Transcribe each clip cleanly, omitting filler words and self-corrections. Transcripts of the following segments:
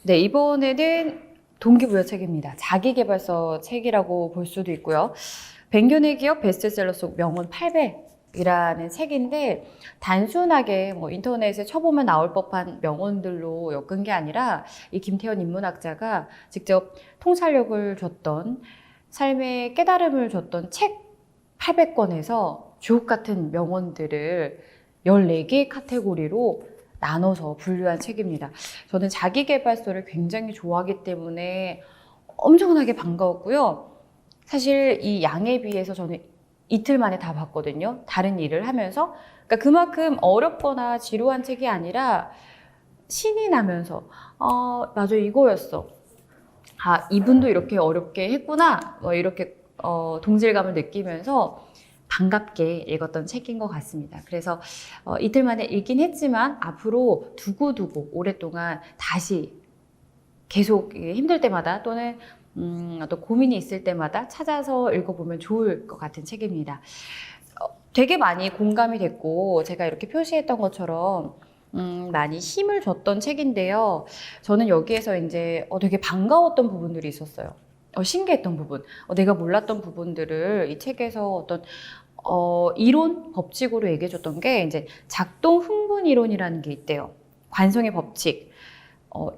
네, 이번에는 동기부여책입니다. 자기계발서 책이라고 볼 수도 있고요. 뱅견의 기업 베스트셀러 속 명언 800이라는 책인데 단순하게 뭐 인터넷에 쳐보면 나올 법한 명언들로 엮은 게 아니라 이 김태현 인문학자가 직접 통찰력을 줬던 삶의 깨달음을 줬던 책 800권에서 주옥 같은 명언들을 14개의 카테고리로 나눠서 분류한 책입니다. 저는 자기계발서를 굉장히 좋아하기 때문에 엄청나게 반가웠고요. 사실 이 양에 비해서 저는 이틀 만에 다 봤거든요. 다른 일을 하면서. 그러니까 그만큼 어렵거나 지루한 책이 아니라 신이 나면서 맞아 이거였어. 아 이분도 이렇게 어렵게 했구나. 이렇게 동질감을 느끼면서 반갑게 읽었던 책인 것 같습니다. 그래서 이틀 만에 읽긴 했지만 앞으로 두고두고 오랫동안 다시 계속 힘들 때마다 또는 어떤 고민이 있을 때마다 찾아서 읽어보면 좋을 것 같은 책입니다. 되게 많이 공감이 됐고 제가 이렇게 표시했던 것처럼 많이 힘을 줬던 책인데요. 저는 여기에서 이제 되게 반가웠던 부분들이 있었어요. 신기했던 부분, 내가 몰랐던 부분들을 이 책에서 어떤 이론, 법칙으로 얘기해줬던 게 이제 작동 흥분 이론이라는 게 있대요. 관성의 법칙.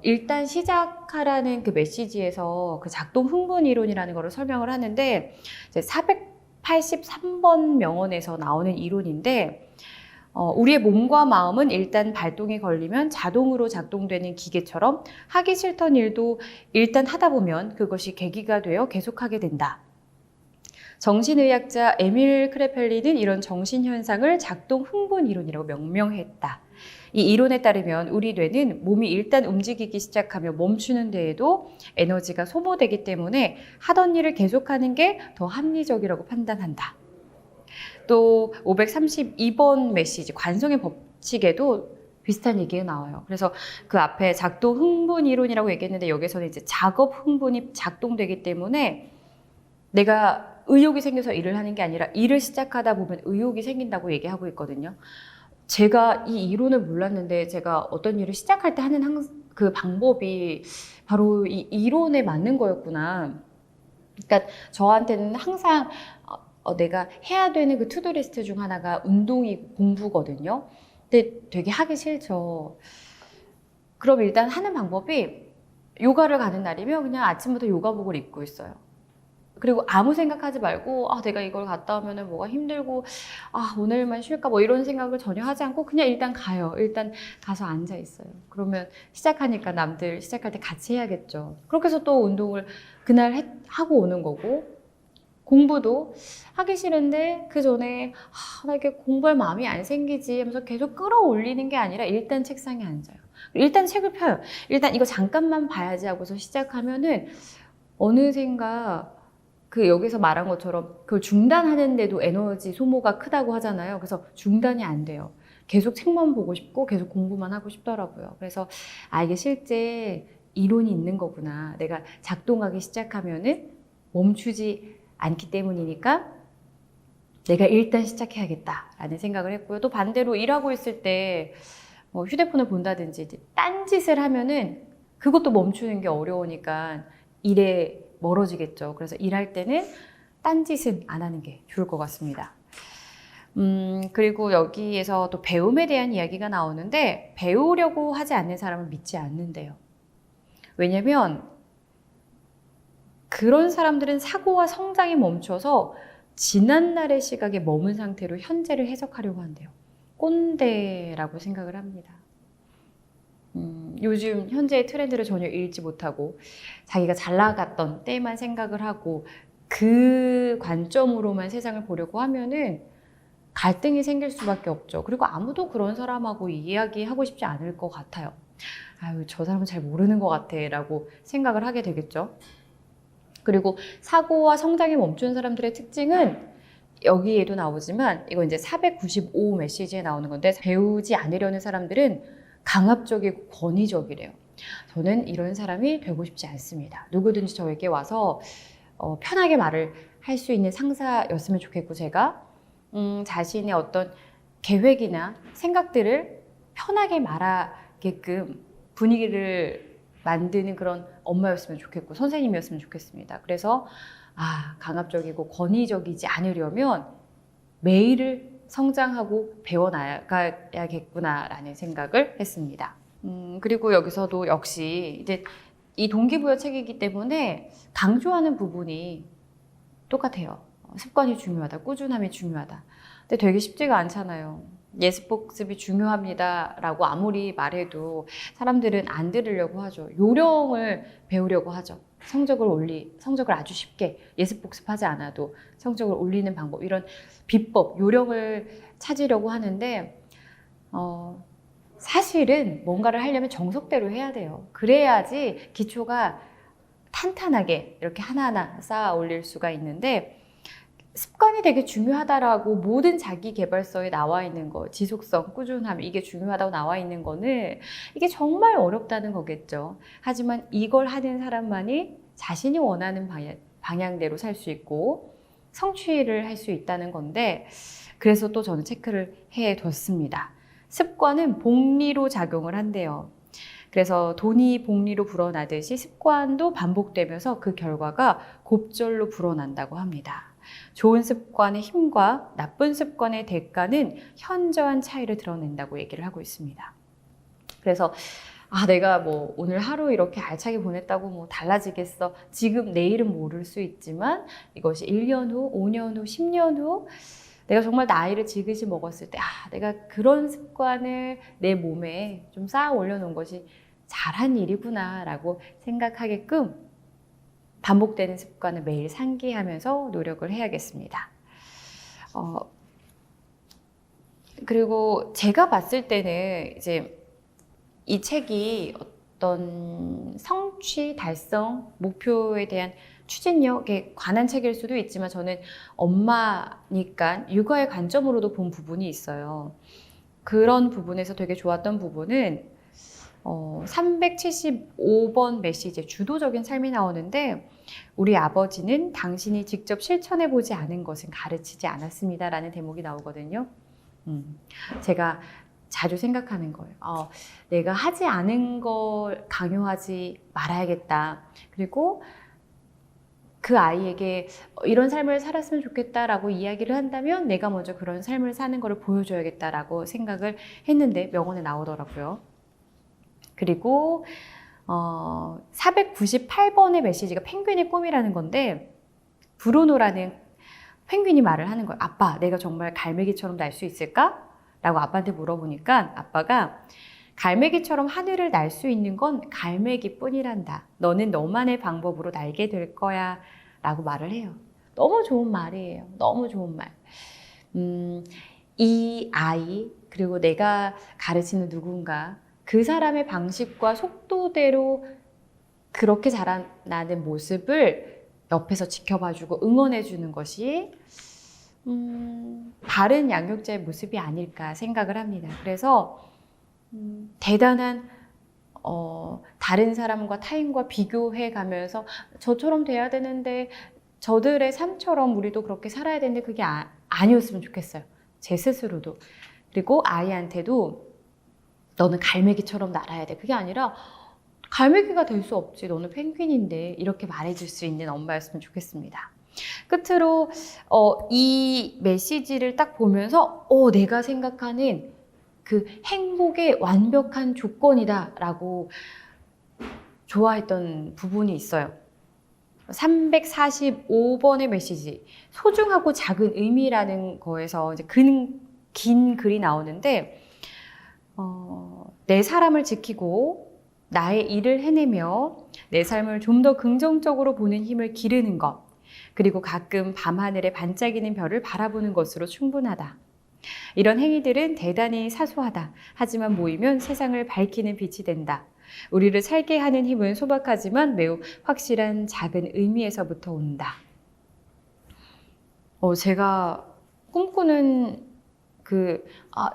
일단 시작하라는 그 메시지에서 그 작동 흥분 이론이라는 거를 설명을 하는데 이제 483번 명언에서 나오는 이론인데 우리의 몸과 마음은 일단 발동이 걸리면 자동으로 작동되는 기계처럼 하기 싫던 일도 일단 하다 보면 그것이 계기가 되어 계속하게 된다. 정신의학자 에밀 크레펠리는 이런 정신현상을 작동 흥분 이론이라고 명명했다. 이 이론에 따르면 우리 뇌는 몸이 일단 움직이기 시작하며 멈추는 데에도 에너지가 소모되기 때문에 하던 일을 계속하는 게 더 합리적이라고 판단한다. 또 532번 메시지 관성의 법칙에도 비슷한 얘기가 나와요. 그래서 그 앞에 작동 흥분 이론이라고 얘기했는데 여기서는 이제 작업 흥분이 작동되기 때문에 내가 의욕이 생겨서 일을 하는 게 아니라 일을 시작하다 보면 의욕이 생긴다고 얘기하고 있거든요. 제가 이 이론을 몰랐는데 제가 어떤 일을 시작할 때 하는 그 방법이 바로 이 이론에 맞는 거였구나. 그러니까 저한테는 항상 내가 해야 되는 그 투두리스트 중 하나가 운동이 공부거든요. 근데 되게 하기 싫죠. 그럼 일단 하는 방법이 요가를 가는 날이면 그냥 아침부터 요가복을 입고 있어요. 그리고 아무 생각하지 말고 내가 이걸 갔다 오면은 뭐가 힘들고 오늘만 쉴까 뭐 이런 생각을 전혀 하지 않고 그냥 일단 가요. 일단 가서 앉아 있어요. 그러면 시작하니까 남들 시작할 때 같이 해야겠죠. 그렇게 해서 또 운동을 그날 하고 오는 거고 공부도 하기 싫은데 그 전에 나 이렇게 공부할 마음이 안 생기지 하면서 계속 끌어올리는 게 아니라 일단 책상에 앉아요. 일단 책을 펴요. 일단 이거 잠깐만 봐야지 하고서 시작하면은 어느샌가 그 여기서 말한 것처럼 그걸 중단하는데도 에너지 소모가 크다고 하잖아요. 그래서 중단이 안 돼요. 계속 책만 보고 싶고 계속 공부만 하고 싶더라고요. 그래서 이게 실제 이론이 있는 거구나. 내가 작동하기 시작하면은 멈추지 않기 때문이니까 내가 일단 시작해야겠다라는 생각을 했고요. 또 반대로 일하고 있을 때 휴대폰을 본다든지 딴짓을 하면은 그것도 멈추는 게 어려우니까 일에 멀어지겠죠. 그래서 일할 때는 딴짓은 안 하는 게 좋을 것 같습니다. 그리고 여기에서 또 배움에 대한 이야기가 나오는데 배우려고 하지 않는 사람은 믿지 않는데요. 왜냐면 그런 사람들은 사고와 성장이 멈춰서 지난날의 시각에 머문 상태로 현재를 해석하려고 한대요. 꼰대라고 생각을 합니다. 요즘 현재의 트렌드를 전혀 읽지 못하고 자기가 잘 나갔던 때만 생각을 하고 그 관점으로만 세상을 보려고 하면은 갈등이 생길 수밖에 없죠. 그리고 아무도 그런 사람하고 이야기하고 싶지 않을 것 같아요. 저 사람은 잘 모르는 것 같아 라고 생각을 하게 되겠죠. 그리고 사고와 성장이 멈춘 사람들의 특징은 여기에도 나오지만 이거 이제 495 메시지에 나오는 건데 배우지 않으려는 사람들은 강압적이고 권위적이래요. 저는 이런 사람이 되고 싶지 않습니다. 누구든지 저에게 와서 편하게 말을 할 수 있는 상사였으면 좋겠고 제가 자신의 어떤 계획이나 생각들을 편하게 말하게끔 분위기를 만드는 그런 엄마였으면 좋겠고 선생님이었으면 좋겠습니다. 그래서 강압적이고 권위적이지 않으려면 매일을 성장하고 배워나가야겠구나라는 생각을 했습니다. 그리고 여기서도 역시 이제 이 동기부여 책이기 때문에 강조하는 부분이 똑같아요. 습관이 중요하다, 꾸준함이 중요하다. 근데 되게 쉽지가 않잖아요. 예습복습이 중요합니다라고 아무리 말해도 사람들은 안 들으려고 하죠. 요령을 배우려고 하죠. 성적을 아주 쉽게 예습복습하지 않아도 성적을 올리는 방법, 이런 비법, 요령을 찾으려고 하는데 사실은 뭔가를 하려면 정석대로 해야 돼요. 그래야지 기초가 탄탄하게 이렇게 하나하나 쌓아 올릴 수가 있는데, 습관이 되게 중요하다라고 모든 자기 개발서에 나와 있는 거, 지속성, 꾸준함, 이게 중요하다고 나와 있는 거는 이게 정말 어렵다는 거겠죠. 하지만 이걸 하는 사람만이 자신이 원하는 방향대로 살 수 있고 성취를 할 수 있다는 건데, 그래서 또 저는 체크를 해뒀습니다. 습관은 복리로 작용을 한대요. 그래서 돈이 복리로 불어나듯이 습관도 반복되면서 그 결과가 곱절로 불어난다고 합니다. 좋은 습관의 힘과 나쁜 습관의 대가는 현저한 차이를 드러낸다고 얘기를 하고 있습니다. 그래서 내가 뭐 오늘 하루 이렇게 알차게 보냈다고 뭐 달라지겠어. 지금 내일은 모를 수 있지만 이것이 1년 후, 5년 후, 10년 후 내가 정말 나이를 지그시 먹었을 때 내가 그런 습관을 내 몸에 좀 쌓아 올려놓은 것이 잘한 일이구나 라고 생각하게끔 반복되는 습관을 매일 상기하면서 노력을 해야겠습니다. 그리고 제가 봤을 때는 이제 이 책이 어떤 성취, 달성, 목표에 대한 추진력에 관한 책일 수도 있지만 저는 엄마니까 육아의 관점으로도 본 부분이 있어요. 그런 부분에서 되게 좋았던 부분은 375번 메시지, 주도적인 삶이 나오는데, 우리 아버지는 당신이 직접 실천해보지 않은 것은 가르치지 않았습니다 라는 대목이 나오거든요. 제가 자주 생각하는 거예요. 내가 하지 않은 걸 강요하지 말아야겠다. 그리고 그 아이에게 이런 삶을 살았으면 좋겠다라고 이야기를 한다면 내가 먼저 그런 삶을 사는 걸 보여줘야겠다라고 생각을 했는데 명언에 나오더라고요. 그리고 498번의 메시지가 펭귄의 꿈이라는 건데, 브루노라는 펭귄이 말을 하는 거예요. 아빠, 내가 정말 갈매기처럼 날 수 있을까? 라고 아빠한테 물어보니까 아빠가 갈매기처럼 하늘을 날 수 있는 건 갈매기뿐이란다. 너는 너만의 방법으로 날게 될 거야 라고 말을 해요. 너무 좋은 말이에요. 너무 좋은 말. 이 아이, 그리고 내가 가르치는 누군가, 그 사람의 방식과 속도대로 그렇게 자라나는 모습을 옆에서 지켜봐주고 응원해주는 것이 바른 양육자의 모습이 아닐까 생각을 합니다. 그래서 대단한 다른 사람과 타인과 비교해 가면서 저처럼 돼야 되는데, 저들의 삶처럼 우리도 그렇게 살아야 되는데 그게 아니었으면 좋겠어요. 제 스스로도. 그리고 아이한테도 너는 갈매기처럼 날아야 돼. 그게 아니라 갈매기가 될 수 없지. 너는 펭귄인데. 이렇게 말해줄 수 있는 엄마였으면 좋겠습니다. 끝으로 이 메시지를 딱 보면서 내가 생각하는 그 행복의 완벽한 조건이다 라고 좋아했던 부분이 있어요. 345번의 메시지, 소중하고 작은 의미라는 거에서 이제 긴 글이 나오는데, 내 사람을 지키고 나의 일을 해내며 내 삶을 좀 더 긍정적으로 보는 힘을 기르는 것, 그리고 가끔 밤하늘에 반짝이는 별을 바라보는 것으로 충분하다. 이런 행위들은 대단히 사소하다. 하지만 모이면 세상을 밝히는 빛이 된다. 우리를 살게 하는 힘은 소박하지만 매우 확실한 작은 의미에서부터 온다. 제가 꿈꾸는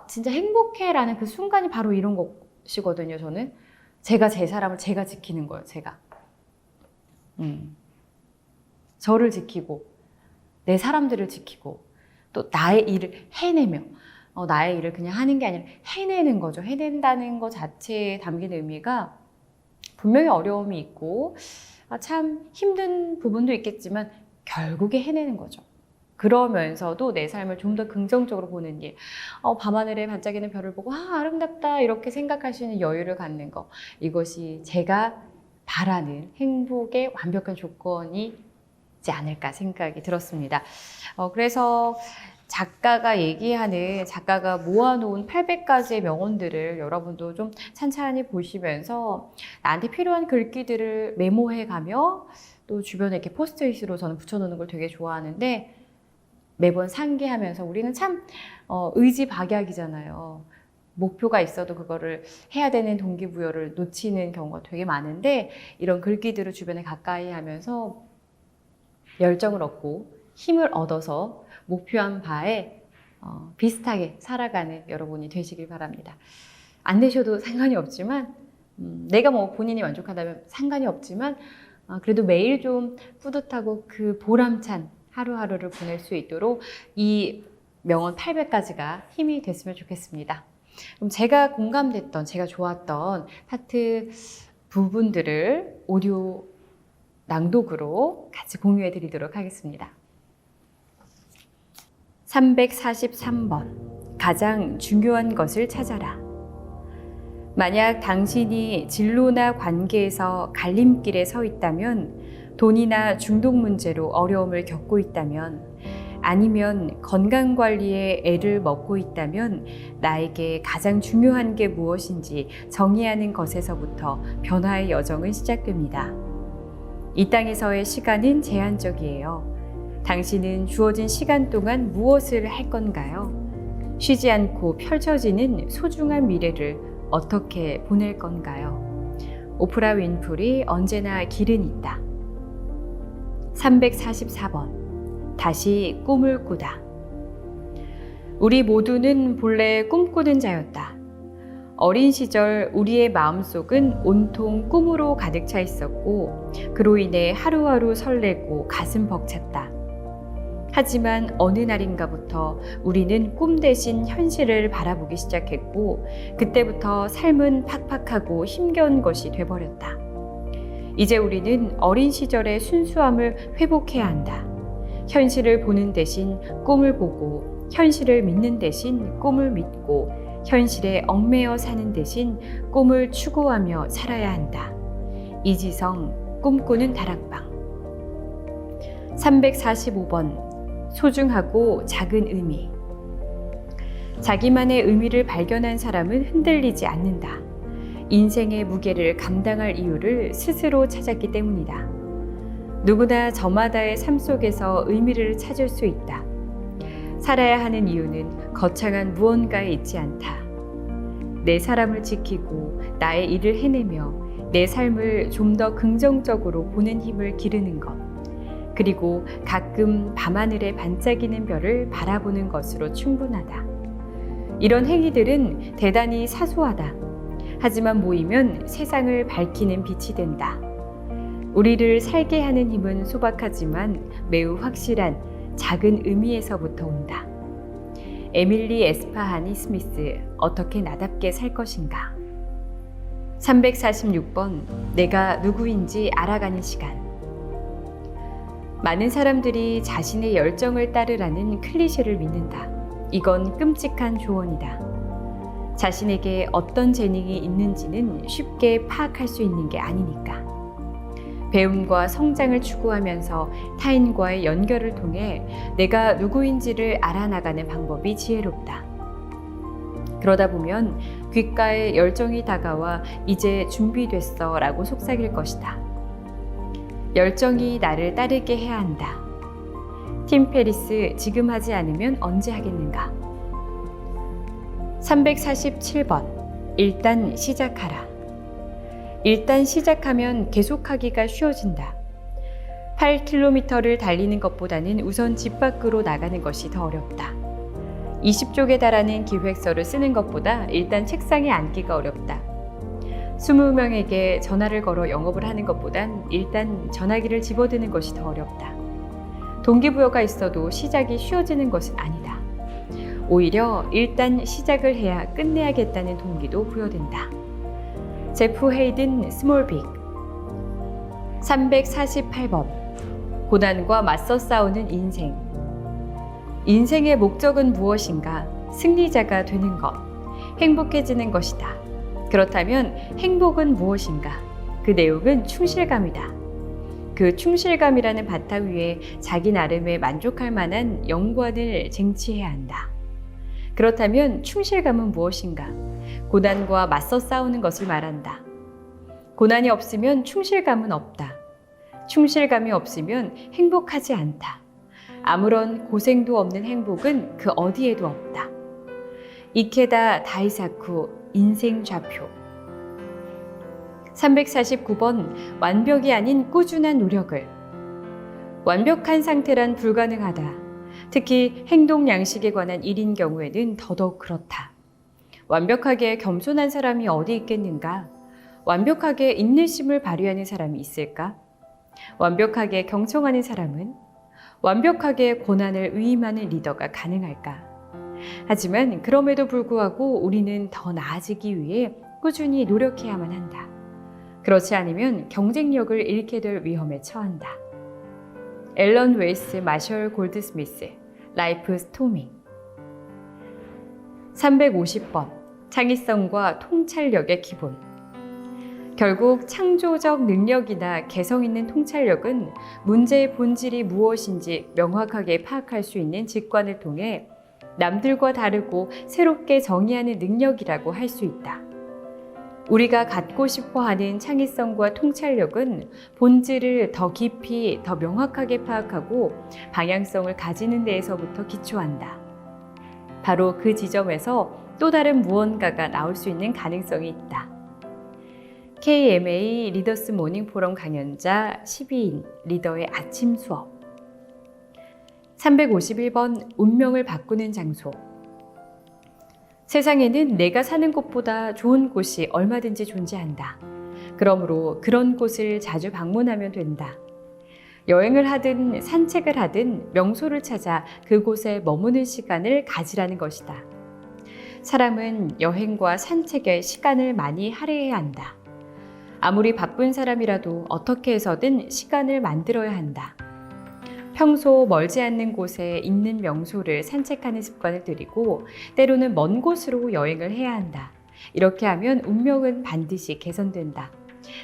진짜 행복해라는 그 순간이 바로 이런 것이거든요, 저는. 제가 제 사람을 제가 지키는 거예요, 제가. 저를 지키고, 내 사람들을 지키고, 또 나의 일을 해내며, 나의 일을 그냥 하는 게 아니라 해내는 거죠. 해낸다는 것 자체에 담긴 의미가 분명히 어려움이 있고 참 힘든 부분도 있겠지만 결국에 해내는 거죠. 그러면서도 내 삶을 좀 더 긍정적으로 보는 일, 밤하늘에 반짝이는 별을 보고 아름답다 이렇게 생각할 수 있는 여유를 갖는 거, 이것이 제가 바라는 행복의 완벽한 조건이지 않을까 생각이 들었습니다. 그래서 작가가 모아놓은 800가지의 명언들을 여러분도 좀 찬찬히 보시면서 나한테 필요한 글귀들을 메모해가며 또 주변에 이렇게 포스트잇으로 저는 붙여놓는 걸 되게 좋아하는데, 매번 상기하면서 우리는 참 의지박약이잖아요. 목표가 있어도 그거를 해야 되는 동기부여를 놓치는 경우가 되게 많은데, 이런 글귀들을 주변에 가까이 하면서 열정을 얻고 힘을 얻어서 목표한 바에 비슷하게 살아가는 여러분이 되시길 바랍니다. 안 되셔도 상관이 없지만, 내가 뭐 본인이 만족하다면 상관이 없지만, 그래도 매일 좀 뿌듯하고 그 보람찬 하루하루를 보낼 수 있도록 이 명언 800가지가 힘이 됐으면 좋겠습니다. 그럼 제가 공감됐던, 제가 좋았던 파트 부분들을 오디오 낭독으로 같이 공유해 드리도록 하겠습니다. 343번. 가장 중요한 것을 찾아라. 만약 당신이 진로나 관계에서 갈림길에 서 있다면, 돈이나 중독 문제로 어려움을 겪고 있다면, 아니면 건강관리에 애를 먹고 있다면 나에게 가장 중요한 게 무엇인지 정의하는 것에서부터 변화의 여정은 시작됩니다. 이 땅에서의 시간은 제한적이에요. 당신은 주어진 시간 동안 무엇을 할 건가요? 쉬지 않고 펼쳐지는 소중한 미래를 어떻게 보낼 건가요? 오프라 윈프리, 언제나 길은 있다. 344번. 다시 꿈을 꾸다. 우리 모두는 본래 꿈꾸는 자였다. 어린 시절 우리의 마음속은 온통 꿈으로 가득 차 있었고, 그로 인해 하루하루 설레고 가슴 벅찼다. 하지만 어느 날인가부터 우리는 꿈 대신 현실을 바라보기 시작했고, 그때부터 삶은 팍팍하고 힘겨운 것이 돼버렸다. 이제 우리는 어린 시절의 순수함을 회복해야 한다. 현실을 보는 대신 꿈을 보고, 현실을 믿는 대신 꿈을 믿고, 현실에 얽매여 사는 대신 꿈을 추구하며 살아야 한다. 이지성, 꿈꾸는 다락방. 345번. 소중하고 작은 의미. 자기만의 의미를 발견한 사람은 흔들리지 않는다. 인생의 무게를 감당할 이유를 스스로 찾았기 때문이다. 누구나 저마다의 삶 속에서 의미를 찾을 수 있다. 살아야 하는 이유는 거창한 무언가에 있지 않다. 내 사람을 지키고 나의 일을 해내며 내 삶을 좀 더 긍정적으로 보는 힘을 기르는 것, 그리고 가끔 밤하늘에 반짝이는 별을 바라보는 것으로 충분하다. 이런 행위들은 대단히 사소하다. 하지만 모이면 세상을 밝히는 빛이 된다. 우리를 살게 하는 힘은 소박하지만 매우 확실한 작은 의미에서부터 온다. 에밀리 에스파하니 스미스, 어떻게 나답게 살 것인가? 346번. 내가 누구인지 알아가는 시간. 많은 사람들이 자신의 열정을 따르라는 클리셰를 믿는다. 이건 끔찍한 조언이다. 자신에게 어떤 재능이 있는지는 쉽게 파악할 수 있는 게 아니니까. 배움과 성장을 추구하면서 타인과의 연결을 통해 내가 누구인지를 알아나가는 방법이 지혜롭다. 그러다 보면 귓가에 열정이 다가와 이제 준비됐어 라고 속삭일 것이다. 열정이 나를 따르게 해야 한다. 팀 페리스, 지금 하지 않으면 언제 하겠는가? 347번. 일단 시작하라. 일단 시작하면 계속하기가 쉬워진다. 8km를 달리는 것보다는 우선 집 밖으로 나가는 것이 더 어렵다. 20쪽에 달하는 기획서를 쓰는 것보다 일단 책상에 앉기가 어렵다. 20명에게 전화를 걸어 영업을 하는 것보단 일단 전화기를 집어드는 것이 더 어렵다. 동기부여가 있어도 시작이 쉬워지는 것은 아니다. 오히려 일단 시작을 해야 끝내야겠다는 동기도 부여된다. 제프 헤이든 스몰빅. 348번. 고난과 맞서 싸우는 인생. 인생의 목적은 무엇인가? 승리자가 되는 것, 행복해지는 것이다. 그렇다면 행복은 무엇인가? 그 내용은 충실감이다. 그 충실감이라는 바탕 위에 자기 나름의 만족할 만한 영관을 쟁취해야 한다. 그렇다면 충실감은 무엇인가? 고난과 맞서 싸우는 것을 말한다. 고난이 없으면 충실감은 없다. 충실감이 없으면 행복하지 않다. 아무런 고생도 없는 행복은 그 어디에도 없다. 이케다 다이사쿠 인생 좌표. 349번. 완벽이 아닌 꾸준한 노력을. 완벽한 상태란 불가능하다. 특히 행동 양식에 관한 일인 경우에는 더더욱 그렇다. 완벽하게 겸손한 사람이 어디 있겠는가? 완벽하게 인내심을 발휘하는 사람이 있을까? 완벽하게 경청하는 사람은? 완벽하게 고난을 위임하는 리더가 가능할까? 하지만 그럼에도 불구하고 우리는 더 나아지기 위해 꾸준히 노력해야만 한다. 그렇지 않으면 경쟁력을 잃게 될 위험에 처한다. 앨런 웨이스, 마셜 골드스미스, 라이프 스토밍. 350번. 창의성과 통찰력의 기본. 결국 창조적 능력이나 개성 있는 통찰력은 문제의 본질이 무엇인지 명확하게 파악할 수 있는 직관을 통해 남들과 다르고 새롭게 정의하는 능력이라고 할 수 있다. 우리가 갖고 싶어 하는 창의성과 통찰력은 본질을 더 깊이, 더 명확하게 파악하고 방향성을 가지는 데에서부터 기초한다. 바로 그 지점에서 또 다른 무언가가 나올 수 있는 가능성이 있다. KMA 리더스 모닝 포럼 강연자 12인 리더의 아침 수업. 351번. 운명을 바꾸는 장소. 세상에는 내가 사는 곳보다 좋은 곳이 얼마든지 존재한다. 그러므로 그런 곳을 자주 방문하면 된다. 여행을 하든 산책을 하든 명소를 찾아 그곳에 머무는 시간을 가지라는 것이다. 사람은 여행과 산책에 시간을 많이 할애해야 한다. 아무리 바쁜 사람이라도 어떻게 해서든 시간을 만들어야 한다. 평소 멀지 않는 곳에 있는 명소를 산책하는 습관을 들이고 때로는 먼 곳으로 여행을 해야 한다. 이렇게 하면 운명은 반드시 개선된다.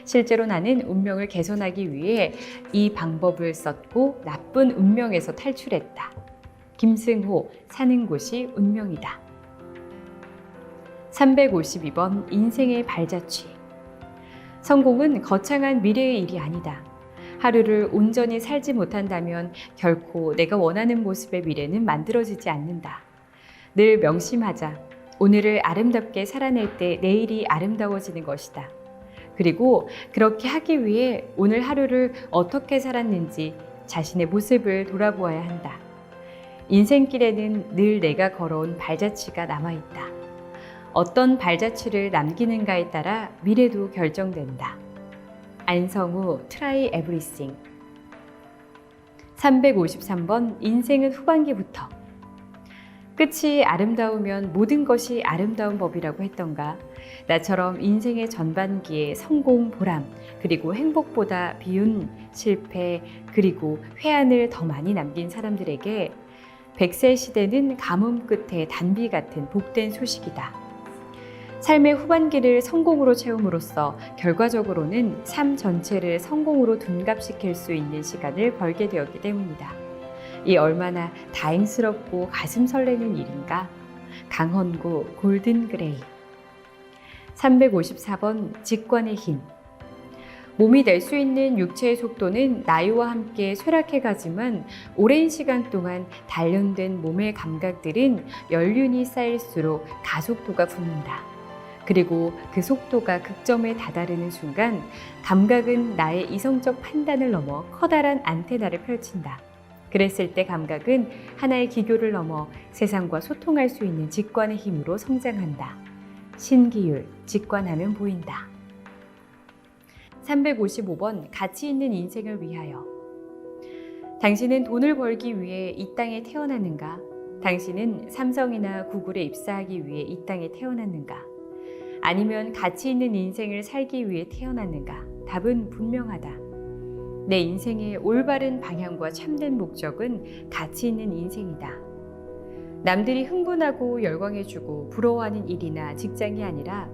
실제로 나는 운명을 개선하기 위해 이 방법을 썼고 나쁜 운명에서 탈출했다. 김승호, 사는 곳이 운명이다. 352번. 인생의 발자취. 성공은 거창한 미래의 일이 아니다. 하루를 온전히 살지 못한다면 결코 내가 원하는 모습의 미래는 만들어지지 않는다. 늘 명심하자. 오늘을 아름답게 살아낼 때 내일이 아름다워지는 것이다. 그리고 그렇게 하기 위해 오늘 하루를 어떻게 살았는지 자신의 모습을 돌아보아야 한다. 인생길에는 늘 내가 걸어온 발자취가 남아있다. 어떤 발자취를 남기는가에 따라 미래도 결정된다. 안성우 Try Everything. 353번. 인생은 후반기부터. 끝이 아름다우면 모든 것이 아름다운 법이라고 했던가? 나처럼 인생의 전반기에 성공, 보람, 그리고 행복보다 비운, 실패, 그리고 회한을 더 많이 남긴 사람들에게 100세 시대는 가뭄 끝에 단비 같은 복된 소식이다. 삶의 후반기를 성공으로 채움으로써 결과적으로는 삶 전체를 성공으로 둔갑시킬 수 있는 시간을 벌게 되었기 때문이다. 이 얼마나 다행스럽고 가슴 설레는 일인가? 강헌구 골든그레이. 354번. 직관의 힘. 몸이 낼 수 있는 육체의 속도는 나이와 함께 쇠락해가지만 오랜 시간 동안 단련된 몸의 감각들은 연륜이 쌓일수록 가속도가 붙는다. 그리고 그 속도가 극점에 다다르는 순간 감각은 나의 이성적 판단을 넘어 커다란 안테나를 펼친다. 그랬을 때 감각은 하나의 기교를 넘어 세상과 소통할 수 있는 직관의 힘으로 성장한다. 신기율, 직관하면 보인다. 355번. 가치 있는 인생을 위하여. 당신은 돈을 벌기 위해 이 땅에 태어났는가? 당신은 삼성이나 구글에 입사하기 위해 이 땅에 태어났는가? 아니면 가치 있는 인생을 살기 위해 태어났는가? 답은 분명하다. 내 인생의 올바른 방향과 참된 목적은 가치 있는 인생이다. 남들이 흥분하고 열광해주고 부러워하는 일이나 직장이 아니라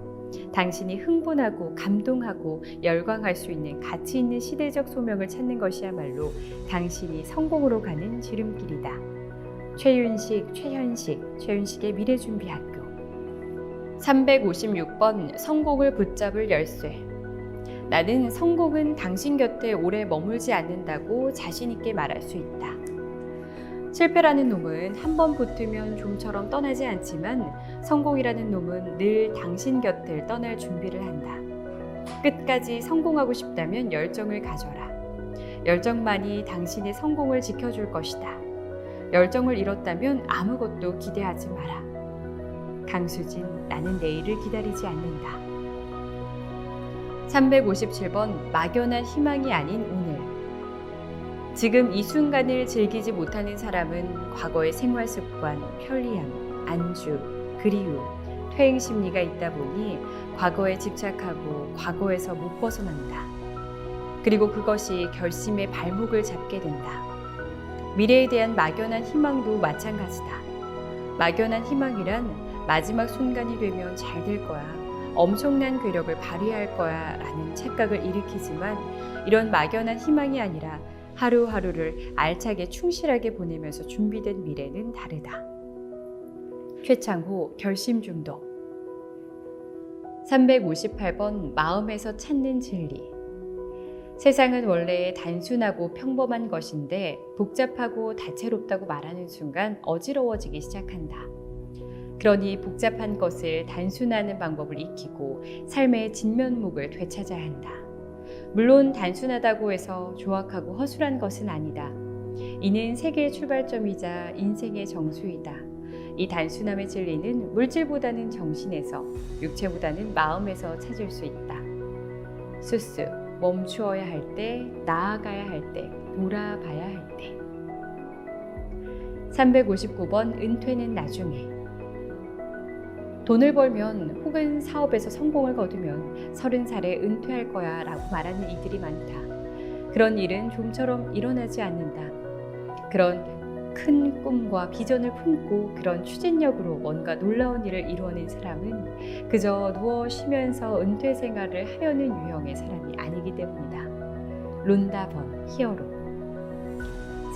당신이 흥분하고 감동하고 열광할 수 있는 가치 있는 시대적 소명을 찾는 것이야말로 당신이 성공으로 가는 지름길이다. 최윤식, 최현식의 미래준비학교. 356번 성공을 붙잡을 열쇠. 나는 성공은 당신 곁에 오래 머물지 않는다고 자신 있게 말할 수 있다. 실패라는 놈은 한 번 붙으면 좀처럼 떠나지 않지만 성공이라는 놈은 늘 당신 곁을 떠날 준비를 한다. 끝까지 성공하고 싶다면 열정을 가져라. 열정만이 당신의 성공을 지켜줄 것이다. 열정을 잃었다면 아무것도 기대하지 마라. 강수진, 나는 내일을 기다리지 않는다. 357번 막연한 희망이 아닌 오늘. 지금 이 순간을 즐기지 못하는 사람은 과거의 생활 습관, 편리함, 안주, 그리움, 퇴행 심리가 있다 보니 과거에 집착하고 과거에서 못 벗어난다. 그리고 그것이 결심의 발목을 잡게 된다. 미래에 대한 막연한 희망도 마찬가지다. 막연한 희망이란 마지막 순간이 되면 잘 될 거야, 엄청난 괴력을 발휘할 거야 라는 착각을 일으키지만 이런 막연한 희망이 아니라 하루하루를 알차게 충실하게 보내면서 준비된 미래는 다르다. 최창호, 결심 중독. 358번 마음에서 찾는 진리. 세상은 원래 단순하고 평범한 것인데 복잡하고 다채롭다고 말하는 순간 어지러워지기 시작한다. 그러니 복잡한 것을 단순화하는 방법을 익히고 삶의 진면목을 되찾아야 한다. 물론 단순하다고 해서 조악하고 허술한 것은 아니다. 이는 세계의 출발점이자 인생의 정수이다. 이 단순함의 진리는 물질보다는 정신에서, 육체보다는 마음에서 찾을 수 있다. 수스, 멈추어야 할 때, 나아가야 할 때, 돌아봐야 할 때. 359번 은퇴는 나중에. 돈을 벌면 혹은 사업에서 성공을 거두면 30살에 은퇴할 거야 라고 말하는 이들이 많다. 그런 일은 좀처럼 일어나지 않는다. 그런 큰 꿈과 비전을 품고 그런 추진력으로 뭔가 놀라운 일을 이루어낸 사람은 그저 누워 쉬면서 은퇴 생활을 하려는 유형의 사람이 아니기 때문이다. 론다 번, 히어로.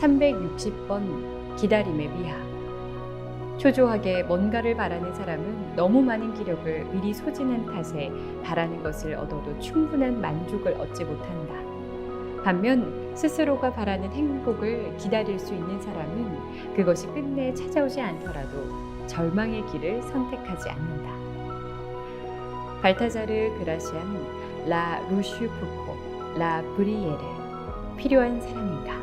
360번 기다림의 미학. 초조하게 뭔가를 바라는 사람은 너무 많은 기력을 미리 소진한 탓에 바라는 것을 얻어도 충분한 만족을 얻지 못한다. 반면 스스로가 바라는 행복을 기다릴 수 있는 사람은 그것이 끝내 찾아오지 않더라도 절망의 길을 선택하지 않는다. 발타자르 그라시안, 라 루슈푸코, 라 브리에르. 필요한 사람이다.